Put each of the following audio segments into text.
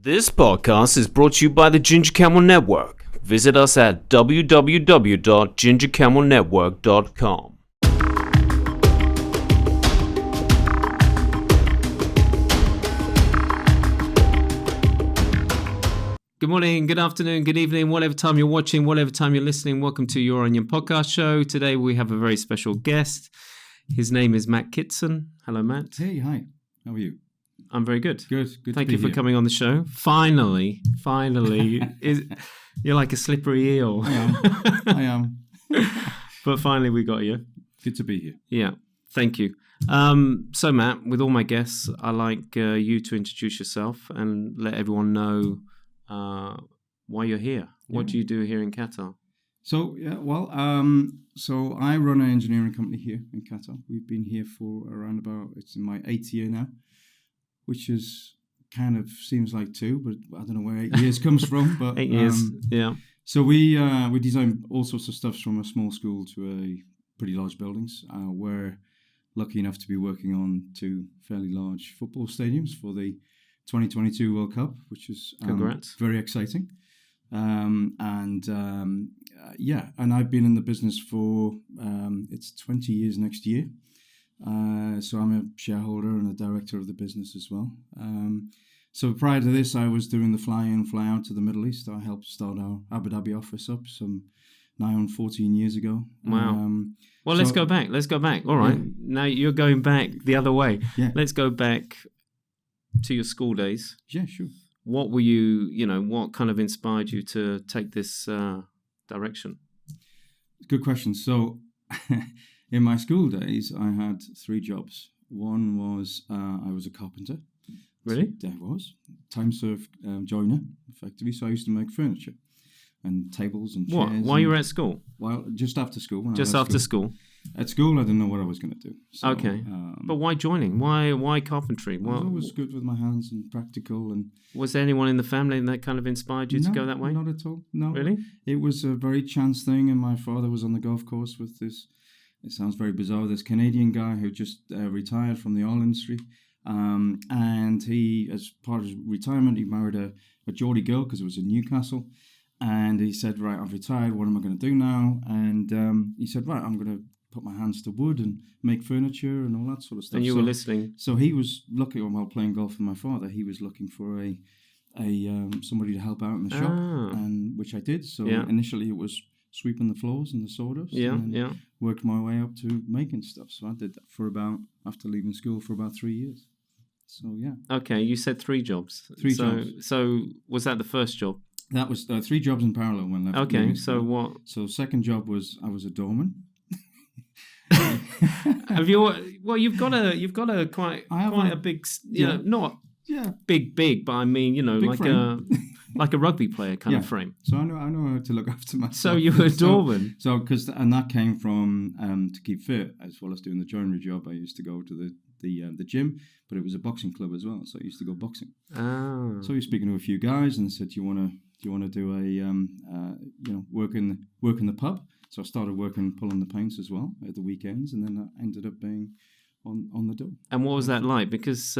This podcast is brought to you by the Ginger Camel Network. Visit us at www.gingercamelnetwork.com. Good morning, good afternoon, good evening, whatever time you're watching, whatever time you're listening. Welcome to Your Onion Podcast Show. Today we have a very special guest. His name is Matt Kitson. Hello, Matt. Hey, hi. How are you? I'm very good. Good. Thank you for coming on the show. Finally. You're like a slippery eel. I am. But finally we got you. Good to be here. Yeah, thank you. So Matt, with all my guests, I like you to introduce yourself and let everyone know why you're here. What do you do here in Qatar? So so I run an engineering company here in Qatar. We've been here for it's in my 8th year now, which is kind of seems like 2, but I don't know where 8 years comes from. But 8 years, yeah. So we design all sorts of stuff from a small school to a pretty large buildings. We're lucky enough to be working on 2 fairly large football stadiums for the 2022 World Cup, which is very exciting. And I've been in the business for it's 20 years next year. So I'm a shareholder and a director of the business as well. So prior to this, I was doing the fly-in, fly-out to the Middle East. I helped start our Abu Dhabi office up nigh on 14 years ago. Wow. Let's go back. All right. Yeah. Now you're going back the other way. Yeah. Let's go back to your school days. Yeah, sure. What were what kind of inspired you to take this direction? Good question. So in my school days, I had 3 jobs. One was I was a carpenter. Really? There was. Time-served joiner, effectively. So I used to make furniture and tables and chairs. What? While you were at school? Well, just after school. Just after school? At school, I didn't know what I was going to do. So, okay. But why joining? Why carpentry? I was always good with my hands and practical. And was there anyone in the family that kind of inspired you to go that way? Not at all. No. Really? It was a very chance thing, and my father was on the golf course with this. It sounds very bizarre. This Canadian guy who just retired from the oil industry, and he, as part of his retirement, he married a Geordie girl because it was in Newcastle. And he said, right, I've retired. What am I going to do now? And he said, right, I'm going to put my hands to wood and make furniture and all that sort of stuff. And you were listening. So he was looking, while playing golf with my father, he was looking for a somebody to help out in the shop, and which I did. So initially it was sweeping the floors and the sawdust. And worked my way up to making stuff. So I did that after leaving school for about 3 years. So yeah. Okay, you said 3 jobs. 3 jobs. So was that the first job? That was 3 jobs in parallel when I left. Okay, so what? So second job was I was a doorman. Have you? Well, you've got a quite a big, not big, but I mean, like a rugby player kind of frame. So I know how to look after myself. So you were a doorman. And that came from to keep fit as well as doing the joinery job. I used to go to the gym, but it was a boxing club as well. So I used to go boxing. Oh. So I was speaking to a few guys and said, do you want to do a work in the pub? So I started pulling the paints as well at the weekends, and then I ended up being on the door. And what was that like? Because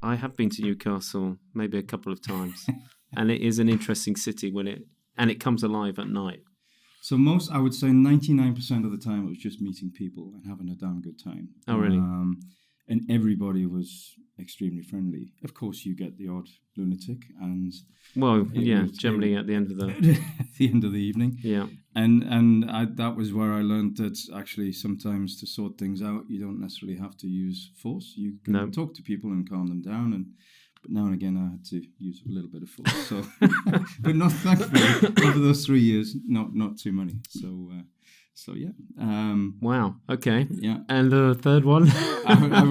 I have been to Newcastle maybe a couple of times, and it is an interesting city and it comes alive at night. So I would say 99% of the time it was just meeting people and having a damn good time. Oh, really? And everybody was extremely friendly. Of course, you get the odd lunatic, and generally at the end of the at the end of the evening. Yeah, and that was where I learned that actually sometimes to sort things out, you don't necessarily have to use force. You can talk to people and calm them down, but now and again I had to use a little bit of force. So, but not thankfully over those 3 years, not too many. So yeah. Wow. Okay. Yeah. And the third one? I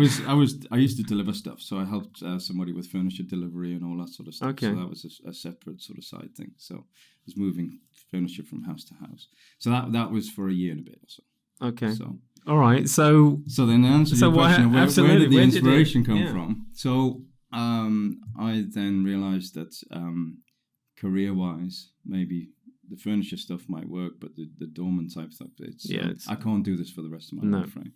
used to deliver stuff, so I helped somebody with furniture delivery and all that sort of stuff. Okay. So that was a separate sort of side thing. So I was moving furniture from house to house. So that was for a year and a bit or so. Okay. So all right. So then the answer to your question, where did the inspiration come from? So I then realized that career-wise, maybe the furniture stuff might work, but the doorman type stuff, I can't do this for the rest of my life, right?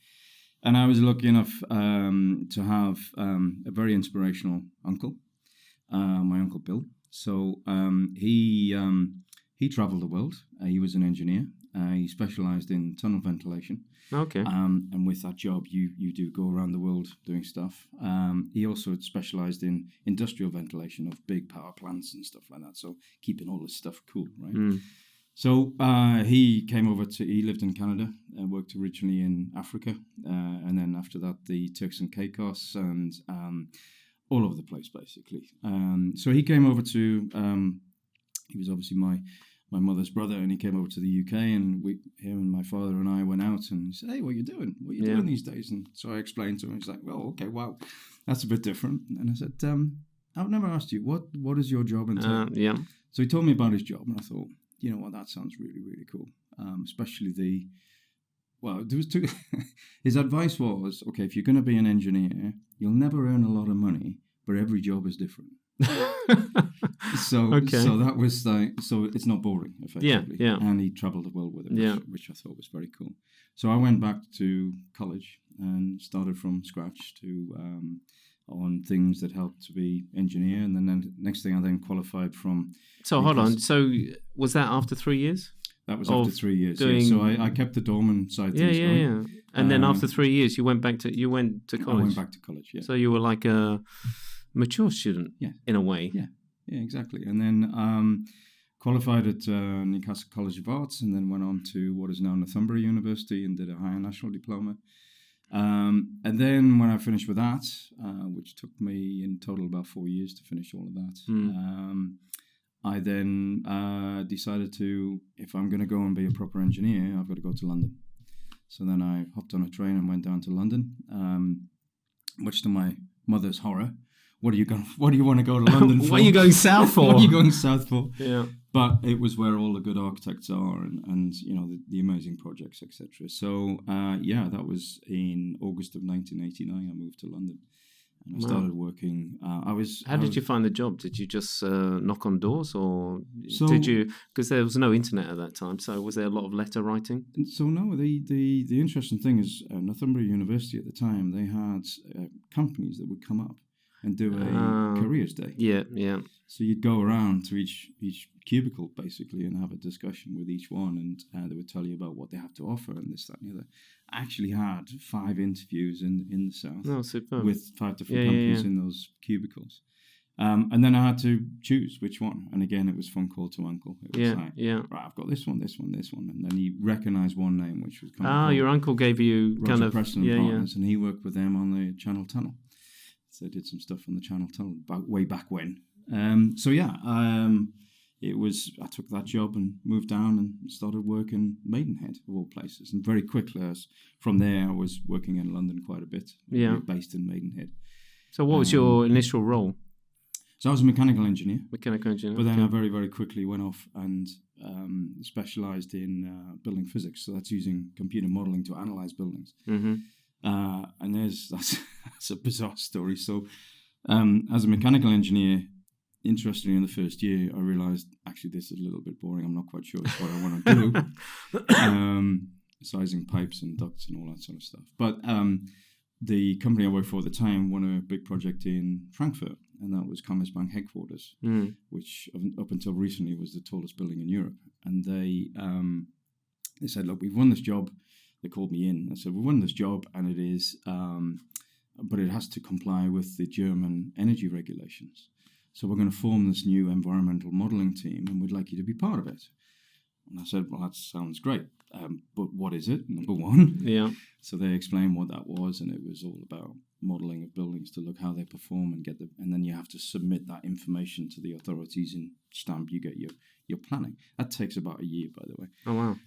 And I was lucky enough to have a very inspirational uncle my uncle Bill. So he traveled the world. He was an engineer. He specialized in tunnel ventilation. Okay. And with that job, you do go around the world doing stuff. He also specialized in industrial ventilation of big power plants and stuff like that. So keeping all this stuff cool, right? Mm. So he came over he lived in Canada, worked originally in Africa. And then after that, the Turks and Caicos and all over the place, basically. So he came over to, he was obviously my mother's brother, and he came over to the UK, and him and my father and I went out, and he said, "Hey, what are you doing? What are you doing these days?" And so I explained to him. He's like, "Well, okay, wow, that's a bit different." And I said, "I've never asked you what is your job entail?" Yeah. So he told me about his job, and I thought, you know what, that sounds really, really cool. Especially there was two. His advice was, okay, if you're going to be an engineer, you'll never earn a lot of money, but every job is different. So that was so it's not boring, effectively. Yeah. And he traveled the world with it, which I thought was very cool. So I went back to college and started from scratch on things that helped to be engineer, and then next thing I then qualified from. So hold on. So was that after 3 years? That was after 3 years. So I kept the dormant side things going. Yeah. And then after 3 years, you went to college. I went back to college. Yeah. So you were like a mature student, in a way. Yeah, exactly. And then qualified at Newcastle College of Arts, and then went on to what is now Northumbria University and did a higher national diploma. And then when I finished with that, which took me in total about 4 years to finish all of that, I then decided if I'm going to go and be a proper engineer, I've got to go to London. So then I hopped on a train and went down to London, much to my mother's horror. What do you want to go to London for? What are you going south for? What are you going south for? Yeah. But it was where all the good architects are and the amazing projects, etc. So, that was in August of 1989. I moved to London. And I started working. How did you find the job? Did you just knock on doors, or did you? Because there was no internet at that time. So was there a lot of letter writing? So no. The interesting thing is, Northumbria University at the time, they had companies that would come up and do a careers day. Yeah. So you'd go around to each cubicle basically and have a discussion with each one, and they would tell you about what they have to offer and this, that, and the other. I actually had 5 interviews in the south with 5 different companies in those cubicles, and then I had to choose which one. And again, it was phone call to uncle. It was right, I've got this one, and then he recognised one name, which was your uncle gave you Roger Preston and Partners, and he worked with them on the Channel Tunnel. So I did some stuff on the Channel Tunnel way back when. I took that job and moved down and started working Maidenhead, of all places. And very quickly, from there, I was working in London quite a bit. Based in Maidenhead. So what was your initial role? So I was a mechanical engineer. But then I very, very quickly went off and specialised in building physics. So that's using computer modelling to analyse buildings. Mm-hmm. And that's a bizarre story. So as a mechanical engineer, interestingly, in the first year, I realised, actually, this is a little bit boring. I'm not quite sure it's what I want to do. Sizing pipes and ducts and all that sort of stuff. But the company I worked for at the time won a big project in Frankfurt, and that was Commerzbank headquarters, which up until recently was the tallest building in Europe. And they said, look, we've won this job. They called me in. I said, we won this job, and it is, but it has to comply with the German energy regulations. So we're going to form this new environmental modelling team, and we'd like you to be part of it. And I said, well, that sounds great, but what is it, number one? Yeah. So they explained what that was, and it was all about modelling of buildings to look how they perform and then you have to submit that information to the authorities and stamp. You get your planning. That takes about a year, by the way. Oh wow.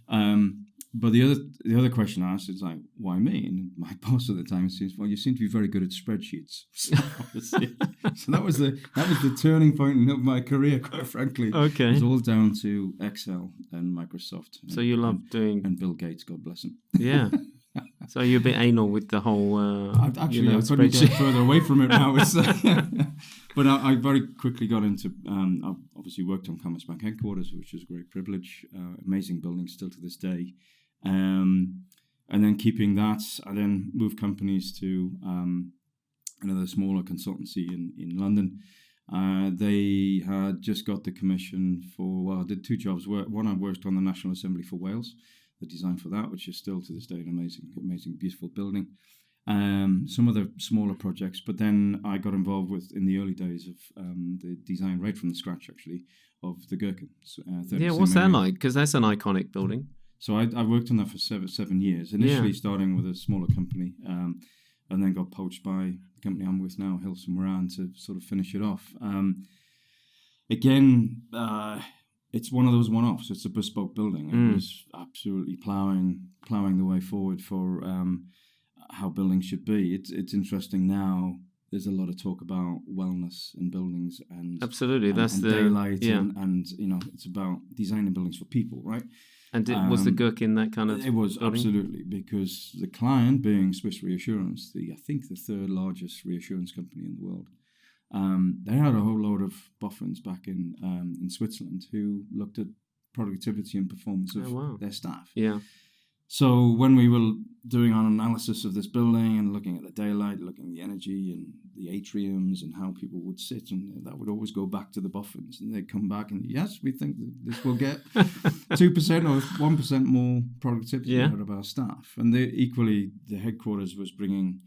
But the other question I asked is like, why me? And my boss at the time says, well, you seem to be very good at spreadsheets. So that was the turning point of my career, quite frankly. Okay. It was all down to Excel and Microsoft. So you love doing... And Bill Gates, God bless him. Yeah. So you're a bit anal with the whole I couldn't get further away from it now. But I very quickly got into... I obviously worked on Commerzbank headquarters, which was a great privilege. Amazing building still to this day. And then keeping that, I then moved companies to another smaller consultancy in London. They had just got the commission for, well, I did 2 jobs. One, I worked on the National Assembly for Wales, the design for that, which is still to this day an amazing, beautiful building. Some of the smaller projects, but then I got involved with, in the early days of the design right from the scratch, actually, of the Gherkin. What's that like? Because that's an iconic building. So I worked on that for 7 years, initially starting with a smaller company, and then got poached by the company I'm with now, Hilson Moran, to sort of finish it off. It's one of those one-offs. It's a bespoke building. It was absolutely ploughing the way forward for how buildings should be. It's interesting now. There's a lot of talk about wellness in buildings and absolutely that's and the daylight and it's about designing buildings for people, right? And was the Gherkin that kind of? It was building? Absolutely, because the client, being Swiss Reassurance, I think the 3rd largest reassurance company in the world, they had a whole load of boffins back in Switzerland who looked at productivity and performance of their staff. Yeah. So when we were doing our analysis of this building and looking at the daylight, looking at the energy and the atriums and how people would sit, and that would always go back to the boffins, and they'd come back and, yes, we think that this will get 2% or 1% more productivity out of our staff. And equally, the headquarters was bringing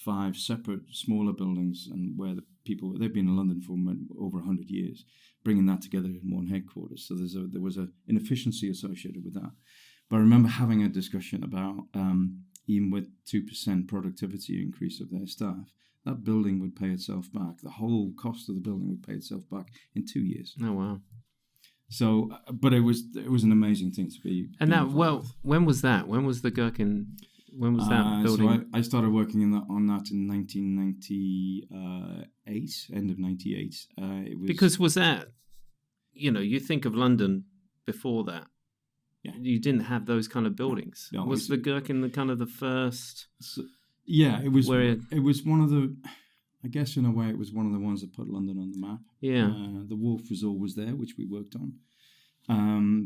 5 separate smaller buildings, and where the people, they've been in London for over 100 years, bringing that together in one headquarters. So there was an inefficiency associated with that. But I remember having a discussion about even with 2% productivity increase of their staff, that building would pay itself back. The whole cost of the building would pay itself back in 2 years. Oh, wow. So, but it was an amazing thing to be. And that, when was that? When was the Gherkin? When was that building? So I started working on that in 1998, end of 98. Because was that, you think of London before that. Yeah. You didn't have those kind of buildings. No, was the Gherkin the kind of the first? It was. It was one of the. I guess in a way, it was one of the ones that put London on the map. Yeah. The Wharf was always there, which we worked on.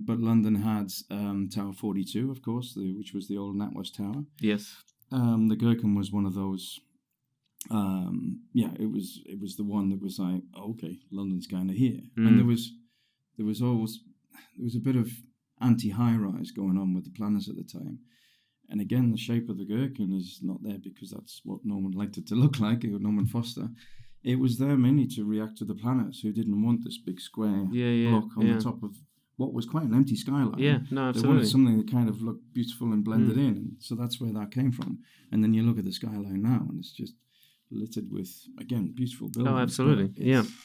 But London had Tower 42, of course, which was the old NatWest Tower. Yes. The Gherkin was one of those. It was the one that was like, okay, London's kind of here, and there was a bit of anti-high-rise going on with the planners at the time. And again, the shape of the Gherkin is not there because that's what Norman liked it to look like, Norman Foster. It was there mainly to react to the planners who didn't want this big square block on the top of what was quite an empty skyline. Yeah, no, absolutely. They wanted something that kind of looked beautiful and blended in. And so that's where that came from. And then you look at the skyline now and it's just littered with, again, beautiful buildings. Oh, absolutely,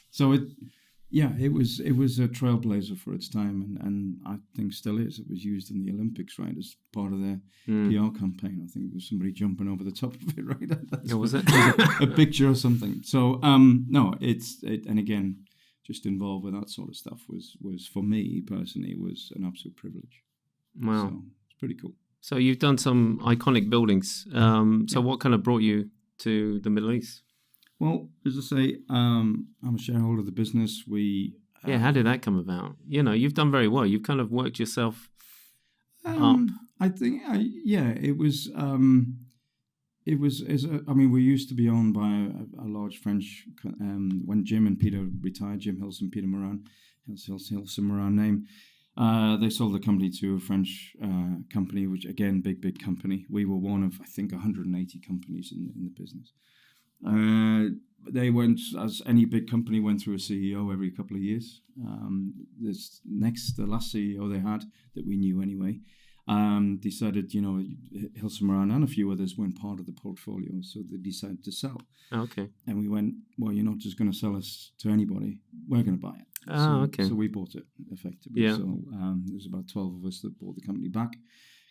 So it was a trailblazer for its time, and I think still is. It was used in the Olympics, right, as part of their PR campaign. I think there was somebody jumping over the top of it, right? Was it? A picture or something. So, no, and again, just involved with that sort of stuff was for me personally, was an absolute privilege. Wow. So it's pretty cool. So you've done some iconic buildings. So what kind of brought you to the Middle East? Well, as I say, I'm a shareholder of the business. How did that come about? You've done very well. You've kind of worked yourself up. I think, it was. We used to be owned by a large French. When Jim and Peter retired, Jim Hilson, Peter Moran, Hilson Moran name. They sold the company to a French company, which again, big company. We were one of, I think, 180 companies in the business. They went, as any big company, went through a CEO every couple of years. The last CEO they had, that we knew anyway, decided, Hilson Moran and a few others weren't part of the portfolio, so they decided to sell. Okay. And we went, well, you're not just going to sell us to anybody, we're going to buy it. Okay. So we bought it, effectively. Yeah. So there was about 12 of us that bought the company back,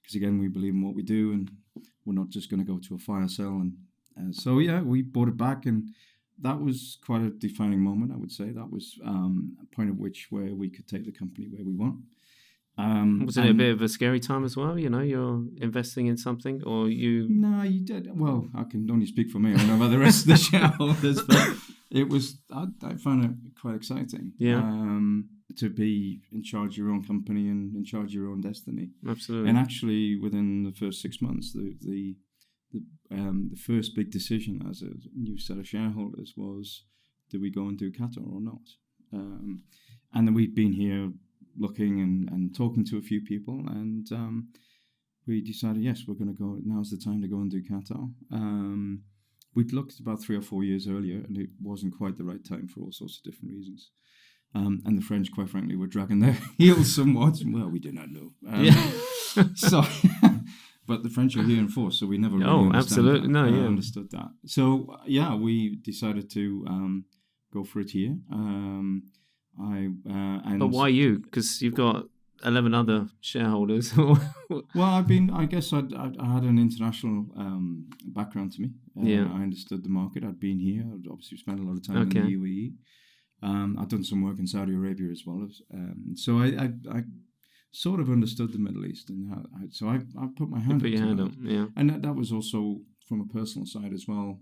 because again, we believe in what we do, and we're not just going to go to a fire sale. And we bought it back, and that was quite a defining moment, I would say. That was a point at which where we could take the company where we want. Was it a bit of a scary time as well? You're investing in something, or you... No, you did. Well, I can only speak for me. I don't know about the rest of the shareholders, but it was... I found it quite exciting. Yeah. To be in charge of your own company and in charge of your own destiny. Absolutely. And actually, within the first 6 months, the first big decision as a new set of shareholders was do we go and do Qatar or not? And then we've been here looking and talking to a few people, and we decided, yes, we're going to go. Now's the time to go and do Qatar. We'd looked about 3 or 4 years earlier, and it wasn't quite the right time for all sorts of different reasons. And the French, quite frankly, were dragging their heels somewhat. Well, we did not know. So, but the French are here in force, so we never really understood that. So, we decided to go for it here. But why you? Because you've got 11 other shareholders. Well, I guess I had an international background to me. I understood the market. I'd been here. I'd obviously spent a lot of time in the UAE. I'd done some work in Saudi Arabia as well. So I sort of understood the Middle East. And I put my hand up. And that was also from a personal side as well.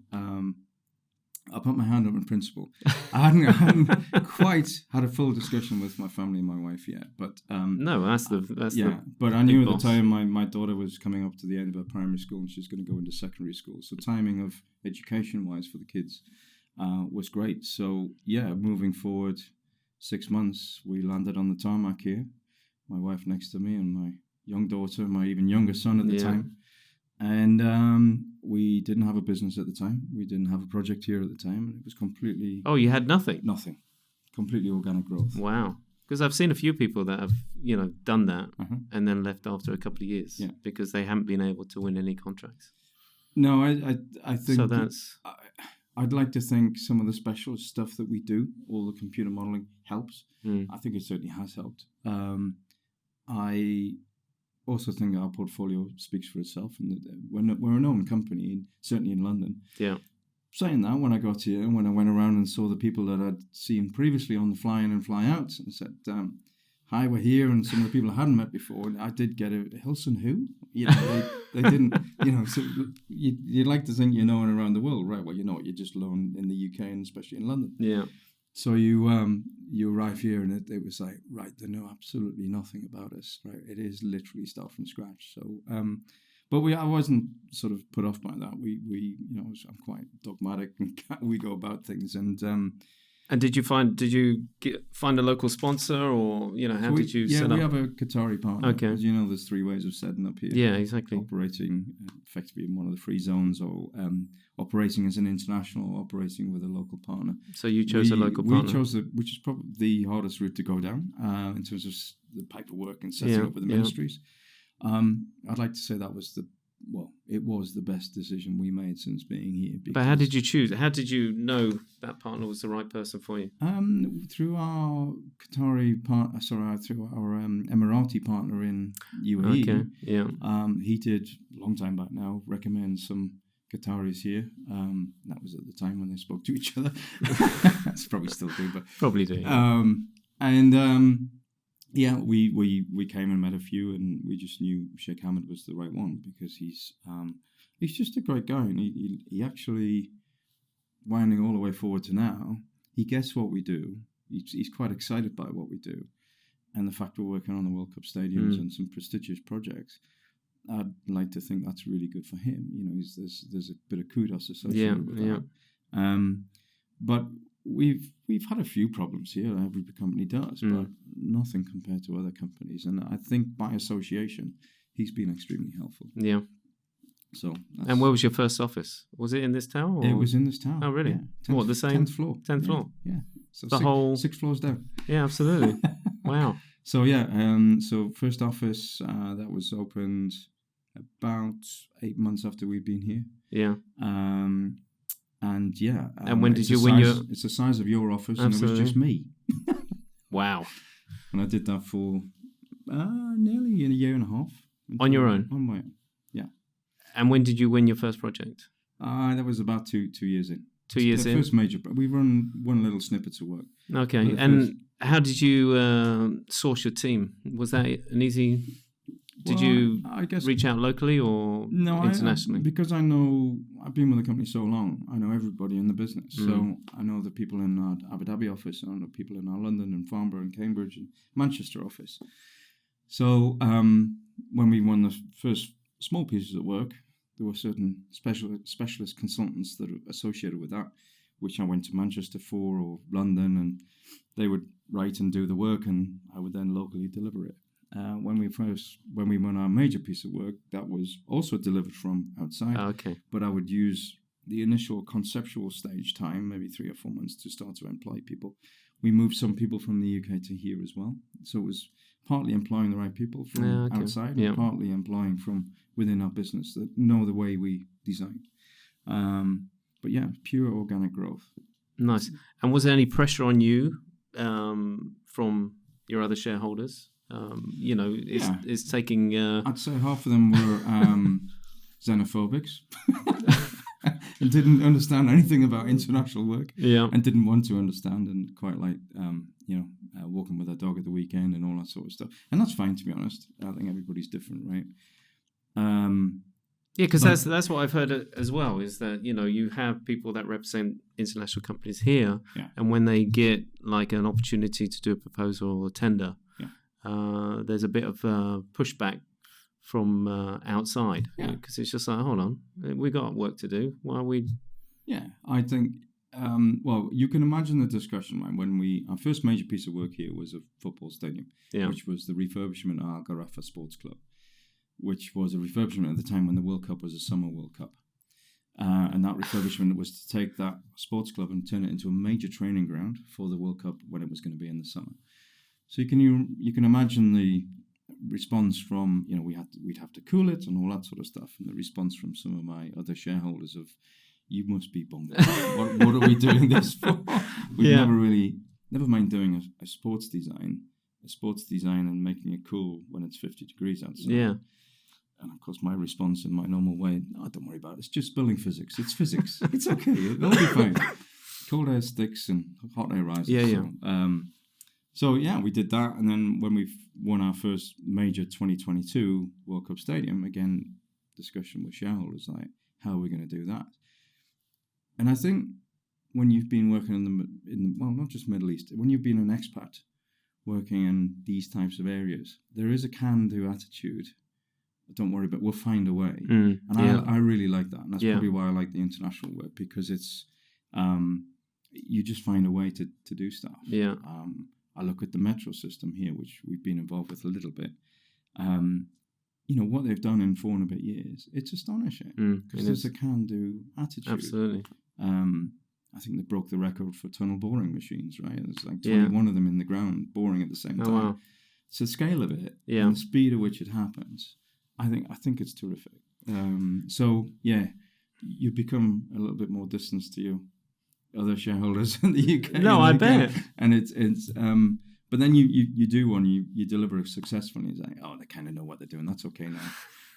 I put my hand up in principle. I hadn't quite had a full discussion with my family and my wife yet, but no, that's the But I knew at the time my daughter was coming up to the end of her primary school and she's going to go into secondary school. So timing of education-wise for the kids was great. So moving forward 6 months, we landed on the tarmac here. My wife next to me and my young daughter, my even younger son at the time. And we didn't have a business at the time. We didn't have a project here at the time. And it was completely... Oh, you had nothing? Nothing. Completely organic growth. Wow. Because I've seen a few people that have, done that and then left after a couple of years because they haven't been able to win any contracts. No, I think... So that's... I'd like to think some of the specialist stuff that we do, all the computer modeling, helps. I think it certainly has helped. I also think our portfolio speaks for itself, and we're a known company, certainly in London. Yeah. Saying that, when I got here and when I went around and saw the people that I'd seen previously on the fly in and fly out, and said, "Hi, we're here," and some of the people I hadn't met before, I did get a Hilson who? They didn't. So you'd like to think you're known around the world, right? Well, you're just known in the UK and especially in London. Yeah. So you arrive here and it was like, right, they know absolutely nothing about us, right? It is literally start from scratch. So, but I wasn't sort of put off by that. I'm quite dogmatic and we go about things. And did you find a local sponsor, or how did you set up? We have a Qatari partner. Okay. As there's 3 ways of setting up here. Yeah, exactly. Operating effectively in one of the free zones, or operating as an international, or operating with a local partner. So you chose a local partner. We chose which is probably the hardest route to go down in terms of the paperwork and setting up with the ministries. I'd like to say that was it was the best decision we made since being here. But how did you choose? How did you know that partner was the right person for you? Through our Qatari partner, through our Emirati partner in UAE. Okay, yeah. He did, a long time back now, recommend some Qataris here. That was at the time when they spoke to each other. That's probably still do, but probably do. We came and met a few, and we just knew Sheikh Hamad was the right one because he's just a great guy, and he actually, winding all the way forward to now, he gets what we do. He's quite excited by what we do, and the fact we're working on the World Cup stadiums and some prestigious projects. I'd like to think that's really good for him. There's a bit of kudos associated with that. But we've had a few problems here. Every company does, but nothing compared to other companies. And I think by association, he's been extremely helpful. Yeah. So. And where was your first office? Was it in this town? Or? It was in this town. Oh, really? Yeah. The same? 10th floor. 10th floor. Yeah. So the whole 6 floors down. Yeah, absolutely. Wow. So so first office that was opened about 8 months after we'd been here. Yeah. And when did you win your... It's the size of your office, Absolutely. And it was just me. Wow. And I did that for nearly a year and a half. On your own? On my own, yeah. And when did you win your first project? That was about 2 years in. 2 years in? First major... We run one little snippet of work. Okay. And how did you source your team? Was that an easy... Did you reach out locally or internationally? Because I know I've been with the company so long, I know everybody in the business. So I know the people in our Abu Dhabi office, and I know people in our London and Farnborough and Cambridge and Manchester office. So when we won the first small pieces of work, there were certain specialist consultants that are associated with that. which I went to Manchester for or London, and they would write and do the work, and I would then locally deliver it. When we won our major piece of work, that was also delivered from outside. Okay. But I would use the initial conceptual stage time, maybe 3 or 4 months, to start to employ people. We moved some people from the UK to here as well. So it was partly employing the right people from outside and partly employing from within our business that know the way we design. But yeah, pure organic growth. Nice. And was there any pressure on you from your other shareholders? It's taking... I'd say half of them were xenophobics and didn't understand anything about international work and didn't want to understand, and quite like, walking with a dog at the weekend and all that sort of stuff. And that's fine, to be honest. I think everybody's different, right? Because that's what I've heard as well, is that, you have people that represent international companies here, and when they get like an opportunity to do a proposal or a tender, there's a bit of pushback from outside, because it's just like, hold on, we got work to do. Why are we? Yeah, I think, you can imagine the discussion, right? When our first major piece of work here was a football stadium, which was the refurbishment of Al Gharafa Sports Club, which was a refurbishment at the time when the World Cup was a summer World Cup. And that refurbishment was to take that sports club and turn it into a major training ground for the World Cup when it was going to be in the summer. So you can imagine the response from, we'd have to cool it and all that sort of stuff, and the response from some of my other shareholders of, you must be bonkers. what are we doing this for? We've never mind doing a sports design and making it cool when it's 50 degrees outside. Yeah. And of course, my response in my normal way, don't worry about it. It's just building physics. It's physics. It's okay. It'll be fine. Cold air sticks and hot air rises. So we did that. And then when we won our first major 2022 World Cup stadium, again, discussion with shareholders, like, how are we going to do that? And I think when you've been working in not just Middle East, when you've been an expat working in these types of areas, there is a can-do attitude. Don't worry, but we'll find a way. I really like that. And that's probably why I like the international work, because it's, you just find a way to do stuff. Yeah. I look at the metro system here, which we've been involved with a little bit. What they've done in 4 and a bit years, it's astonishing. Because there's a can-do attitude. Absolutely. I think they broke the record for tunnel boring machines, right? There's like 21 of them in the ground boring at the same time. Wow. So the scale of it and the speed at which it happens, I think it's terrific. You become a little bit more distant to your other shareholders in the UK. No, I bet. And it's but then you do one, you deliver it successfully. It's like, they kind of know what they're doing. That's okay now.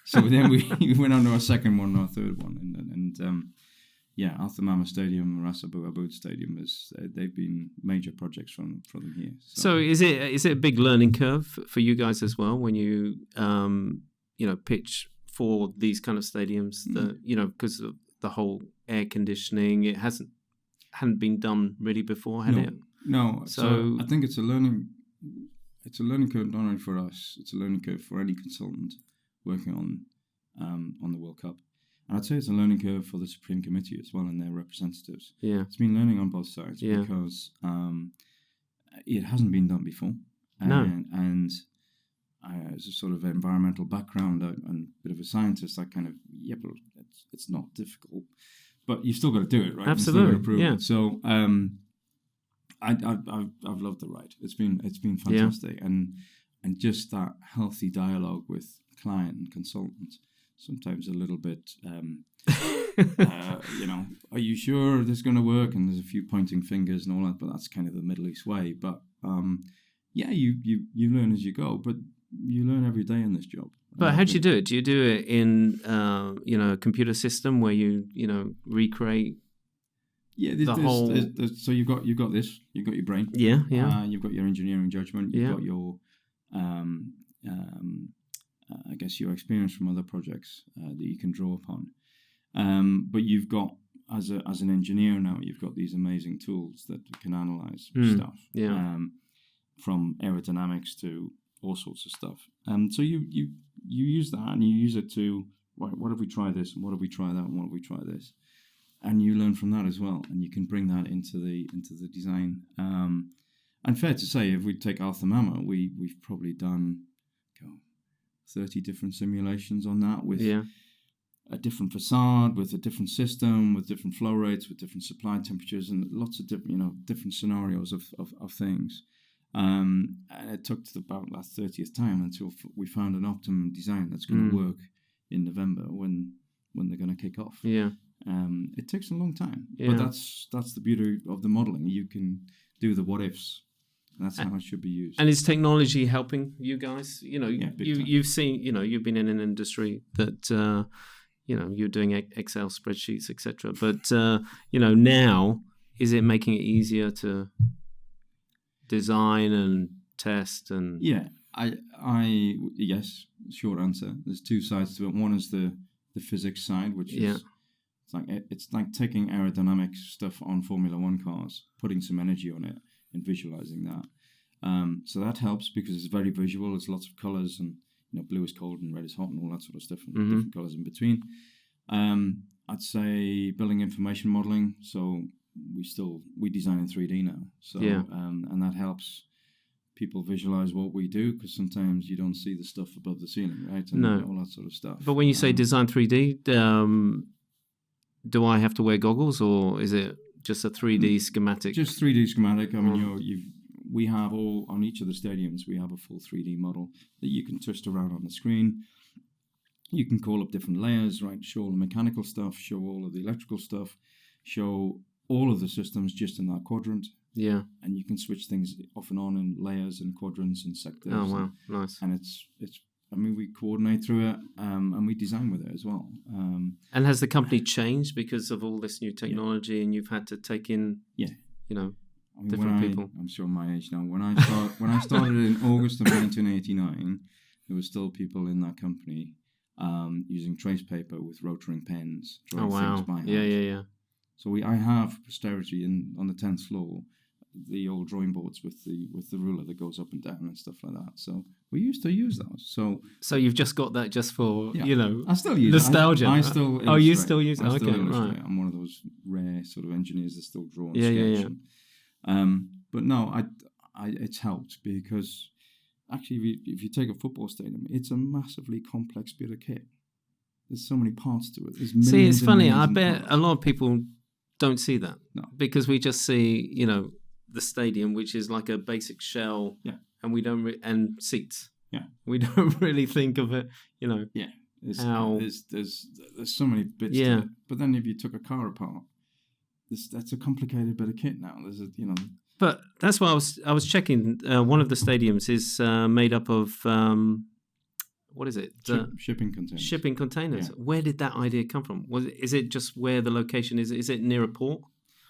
So then we went on to our second one, our third one, and Al Thamama Stadium, Ras Abu Aboud Stadium, they've been major projects from them here. So is it a big learning curve for you guys as well when you pitch for these kind of stadiums? Because of the whole air conditioning, it hadn't been done really before, had it? No. So I think it's a learning curve not only for us, it's a learning curve for any consultant working on the World Cup. And I'd say it's a learning curve for the Supreme Committee as well and their representatives. Yeah. It's been learning on both sides because it hasn't been done before. And as a sort of environmental background and a bit of a scientist, I kind of, but it's not difficult. But you've still got to do it, right? Absolutely. You've still got to prove it. So I've loved the ride. It's been fantastic. And just that healthy dialogue with client and consultant, sometimes a little bit, are you sure this is going to work? And there's a few pointing fingers and all that, but that's kind of the Middle East way. But you learn as you go, but you learn every day in this job. But how do you do it? Do you do it in a computer system where you recreate? The whole. So you've got this. You've got your brain. Yeah. You've got your engineering judgment. You've got your I guess your experience from other projects that you can draw upon. But you've got, as an engineer now, you've got these amazing tools that can analyze stuff. Yeah. From aerodynamics to all sorts of stuff. So you use that and you use it to, right, what if we try this and what if we try that and what if we try this? and you learn from that as well, and you can bring that into the design. And fair to say, if we take Alpha Mama, we've probably done 30 different simulations on that with a different facade, with a different system, with different flow rates, with different supply temperatures, and lots of different scenarios of things. And it took to about that 30th time until we found an optimum design that's going to work in November when they're going to kick off. Yeah. It takes a long time, but that's the beauty of the modeling. You can do the what ifs. That's how it should be used. And is technology helping you guys? You've seen, you've been in an industry that, you're doing Excel spreadsheets, etc. But, now, is it making it easier to design and test? And yeah, yes, short answer. There's two sides to it. One is the physics side, which is it's like taking aerodynamic stuff on Formula One cars, putting some energy on it, and visualizing that. So that helps because it's very visual. It's lots of colors, and blue is cold and red is hot, and all that sort of stuff, and different colors in between. I'd say building information modeling. So we design in 3D now. So and that helps people visualize what we do, because sometimes you don't see the stuff above the ceiling, right? And all that sort of stuff. But when you say design 3D, do I have to wear goggles, or is it just a 3D schematic? Just 3D schematic. I mean, we have on each of the stadiums, we have a full 3D model that you can twist around on the screen. You can call up different layers, right? Show all the mechanical stuff, show all of the electrical stuff, show all of the systems just in that quadrant. Yeah. And you can switch things off and on in layers and quadrants and sectors. Oh, wow. Nice. And we coordinate through it, and we design with it as well. And has the company changed because of all this new technology, and you've had to take in, different people? I'm sure my age now. When I started in August of 1989, there were still people in that company using trace paper with rotoring pens, drawing things by hand. Yeah. So I have posterity on the 10th floor, the old drawing boards with the ruler that goes up and down and stuff like that. So we used to use those. So you've just got that just for I still use nostalgia. I still illustrate. Oh, you still use it? I Okay, still illustrate. right. I'm one of those rare sort of engineers that still draw and sketch. Yeah. But no, it's helped because actually, if you take a football stadium, it's a massively complex bit of kit. There's so many parts to it. See, it's funny. I bet a lot of people don't see that because we just see, the stadium, which is like a basic shell, and we don't and seats. Yeah, we don't really think of it, Yeah, there's so many bits to it. But then if you took a car apart, that's a complicated bit of kit now. But that's why I was checking. One of the stadiums is made up of what is it? Shipping containers. Shipping containers. Yeah. Where did that idea come from? Is it just where the location is? Is it near a port?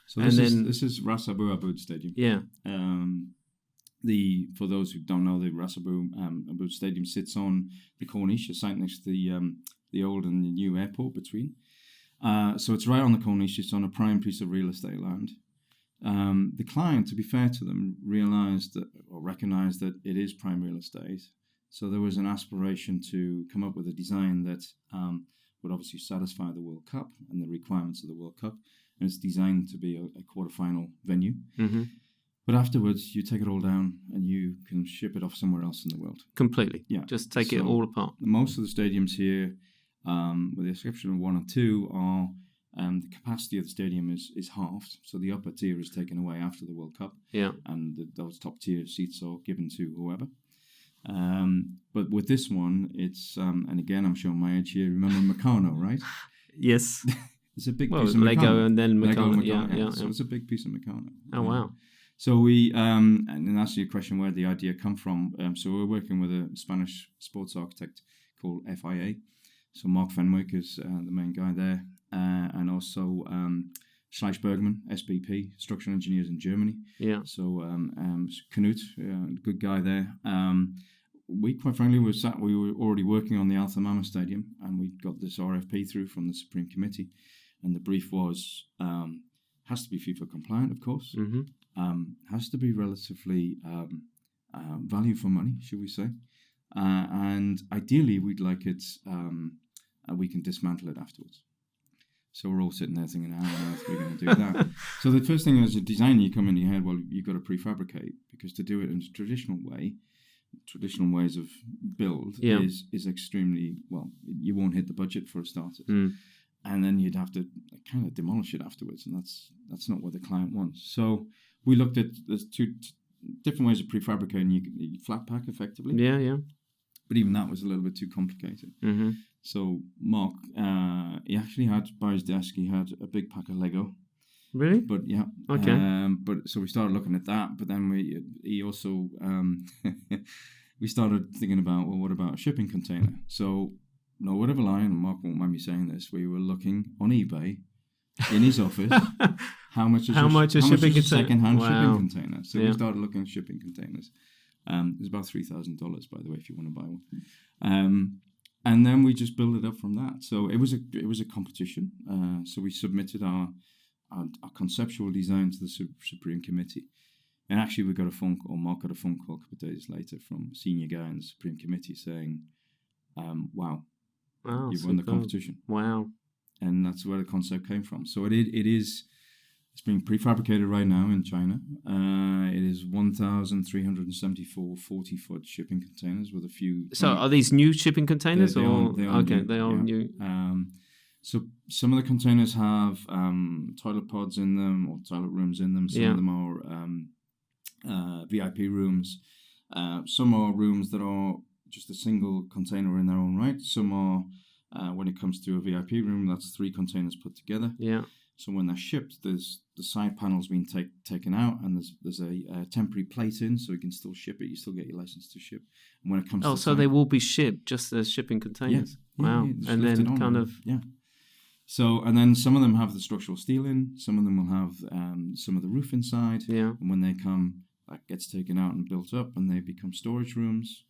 So this is Ras Abu Abud Stadium. Yeah. For those who don't know, the Ras Abu Abud Stadium sits on the Corniche, a site next to the old and the new airport between. So it's right on the Corniche. It's on a prime piece of real estate land. The client, to be fair to them, recognized that it is prime real estate. So there was an aspiration to come up with a design that would obviously satisfy the World Cup and the requirements of the World Cup. And it's designed to be a quarterfinal venue. Mm-hmm. But afterwards, you take it all down and you can ship it off somewhere else in the world. Completely. Yeah. Just take it all apart. Most of the stadiums here, with the exception of one or two, are the capacity of the stadium is halved. So the upper tier is taken away after the World Cup. Yeah. And those top tier seats are given to whoever. But with this one, it's, and again, I'm showing my age here. Remember Meccano, right? Yes. It's a big piece of Lego Meccano. and then Meccano. Yeah. So it's a big piece of Meccano. Oh, wow. So we, and then answer your question, where the idea come from. So we're working with a Spanish sports architect called FIA. So Mark Fenwick is the main guy there. And also Schleich Bergman, SBP, Structural Engineers in Germany. Yeah. So Knut, good guy there. We, quite frankly, we were already working on the Al Thamama Stadium, and we got this RFP through from the Supreme Committee. And the brief was, has to be FIFA compliant, of course. Mm-hmm. Has to be relatively value for money, should we say. And ideally, we'd like it, we can dismantle it afterwards. So we're all sitting there thinking, how on earth are we going to do that? So the first thing as a designer, you come in your head, well, you've got to prefabricate, because to do it in a traditional ways of build is extremely, well, you won't hit the budget for a starter. And then you'd have to kind of demolish it afterwards, and that's not what the client wants. So we looked at, there's two different ways of prefabricating. You flat pack effectively. Yeah. But even that was a little bit too complicated. So Mark, he actually had, by his desk, he had a big pack of Lego. Really? But yeah. Okay. But so we started looking at that. But then he also we started thinking about, well, what about a shipping container? So no word of a lie, and Mark won't mind me saying this, we were looking on eBay in his office. How much is a second-hand shipping container? So we started looking at shipping containers. It's about $3,000, by the way, if you want to buy one. And then we just built it up from that. So it was a competition. So we submitted our conceptual design to the Supreme Committee. And actually, Mark got a phone call a couple of days later from a senior guy in the Supreme Committee saying, wow, you've won the competition. Wow. And that's where the concept came from. So it's being prefabricated right now in China. It is 1,374 40-foot shipping containers with a few... So are these new shipping containers? They are new. So some of the containers have toilet pods in them, or toilet rooms in them. Some of them are VIP rooms. Some are rooms that are just a single container in their own right. Some are, when it comes to a VIP room, that's 3 containers put together. Yeah. So when they're shipped, there's the side panels being taken out, and there's a temporary plate in, so you can still ship it. You still get your license to ship. And when it comes to they will be shipped just as shipping containers. Yeah, wow. And then kind of So, and then some of them have the structural steel in. Some of them will have some of the roof inside. Yeah. And when they come, that gets taken out and built up, and they become storage rooms.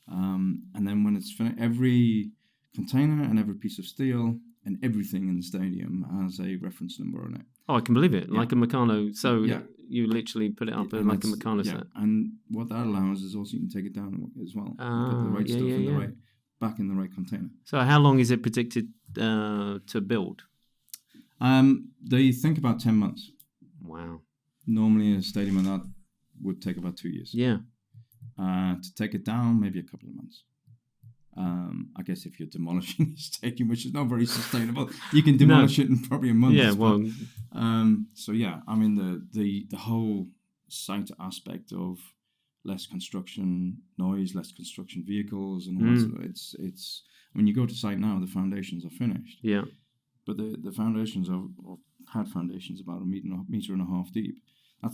And then when it's finished, every container and every piece of steel and everything in the stadium has a reference number on it. Oh, I can believe it. Like a Meccano. So you literally put it up like a Meccano set. And what that allows is also you can take it down as well. Put the right stuff back in the right container. So how long is it predicted to build? They think about 10 months. Wow. Normally a stadium like that would take about 2 years. Yeah. To take it down, maybe a couple of months. I guess if you're demolishing a stadium, which is not very sustainable, you can demolish it in probably a month. Yeah, well. So yeah, I mean the whole site aspect of less construction noise, less construction vehicles, and all that. It's when you go to site now, the foundations are finished. Yeah. But the foundations had foundations about a meter and a half deep.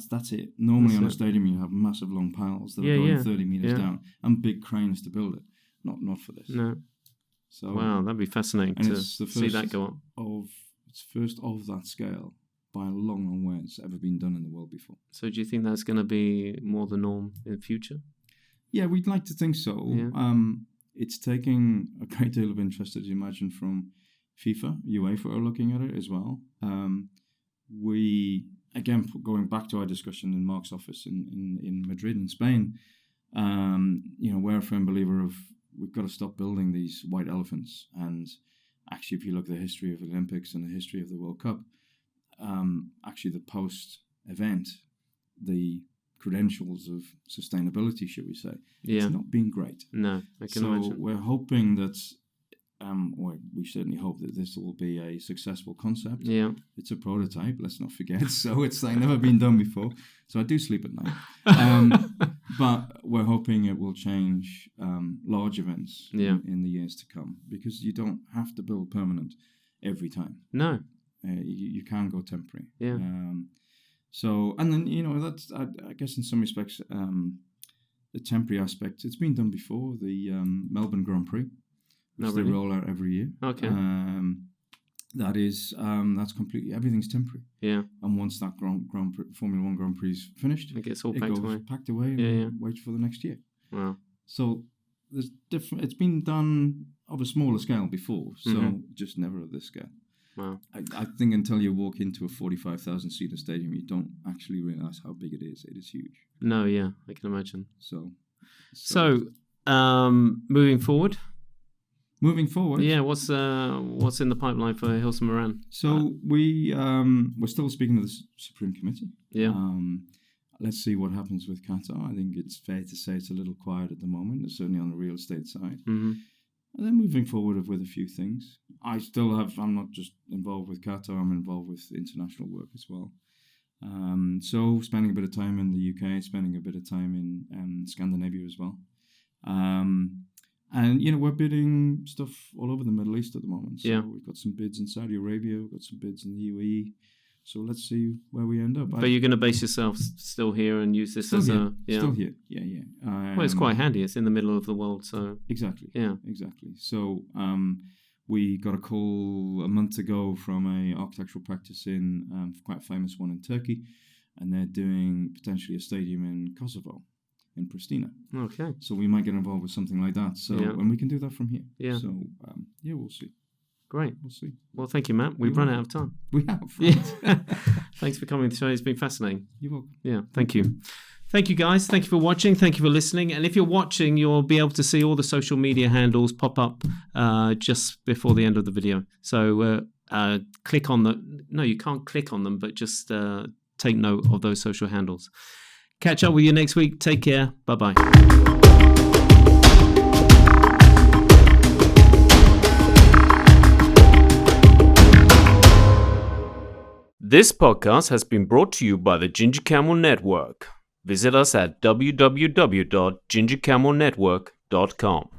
That's it. Normally on a stadium, you have massive long piles that are going 30 meters down and big cranes to build it. Not for this. No. So wow, that'd be fascinating to see that go up. It's first of that scale by a long, long way. It's ever been done in the world before. So do you think that's going to be more the norm in the future? Yeah, we'd like to think so. Yeah. It's taking a great deal of interest, as you imagine, from FIFA, UEFA are looking at it as well. We, again, going back to our discussion in Mark's office in Madrid in Spain, we're a firm believer of we've got to stop building these white elephants. And actually, if you look at the history of the Olympics and the history of the World Cup, actually the post-event, the credentials of sustainability, should we say, it's not been great. No, I can imagine. So we're hoping that, or we certainly hope that this will be a successful concept. Yeah. It's a prototype, let's not forget. So it's never been done before. So I do sleep at night. But we're hoping it will change large events in the years to come, because you don't have to build permanent every time. No. You can go temporary. Yeah. So, and then, that's, I guess in some respects, the temporary aspect, it's been done before, the Melbourne Grand Prix, which they roll out every year. Okay. That's completely, everything's temporary. Yeah. And once that Formula 1 Grand Prix is finished, it gets all packed away and waits for the next year. Wow. So there's it's been done of a smaller scale before, so just never of this scale. Wow. I think until you walk into a 45,000-seater stadium, you don't actually realize how big it is. It is huge. No, yeah, I can imagine. So moving forward? moving forward. Yeah, what's in the pipeline for Hilson Moran? So we're still speaking to the Supreme Committee. Yeah. Let's see what happens with Qatar. I think it's fair to say it's a little quiet at the moment, certainly on the real estate side. Mm-hmm. And then moving forward with a few things. I'm not just involved with Qatar, I'm involved with international work as well. So spending a bit of time in the UK, spending a bit of time in Scandinavia as well. And, we're bidding stuff all over the Middle East at the moment. So we've got some bids in Saudi Arabia, we've got some bids in the UAE. So let's see where we end up. But you're going to base yourself still here and use this as a... Yeah. Still here, yeah. Well, it's quite handy. It's in the middle of the world, so... Exactly. Yeah. Exactly. So we got a call a month ago from a architectural practice in quite a famous one in Turkey, and they're doing potentially a stadium in Kosovo, in Pristina. Okay. So we might get involved with something like that. So and we can do that from here. Yeah. So we'll see. Great. We'll see. Well, thank you, Matt. We've run out of time. We have. Right? Yeah. Thanks for coming to the show. It's been fascinating. You're welcome. Yeah, thank you. Thank you, guys. Thank you for watching. Thank you for listening. And if you're watching, you'll be able to see all the social media handles pop up just before the end of the video. So click on the... No, you can't click on them, but just take note of those social handles. Catch up with you next week. Take care. Bye-bye. This podcast has been brought to you by the Ginger Camel Network. Visit us at www.gingercamelnetwork.com.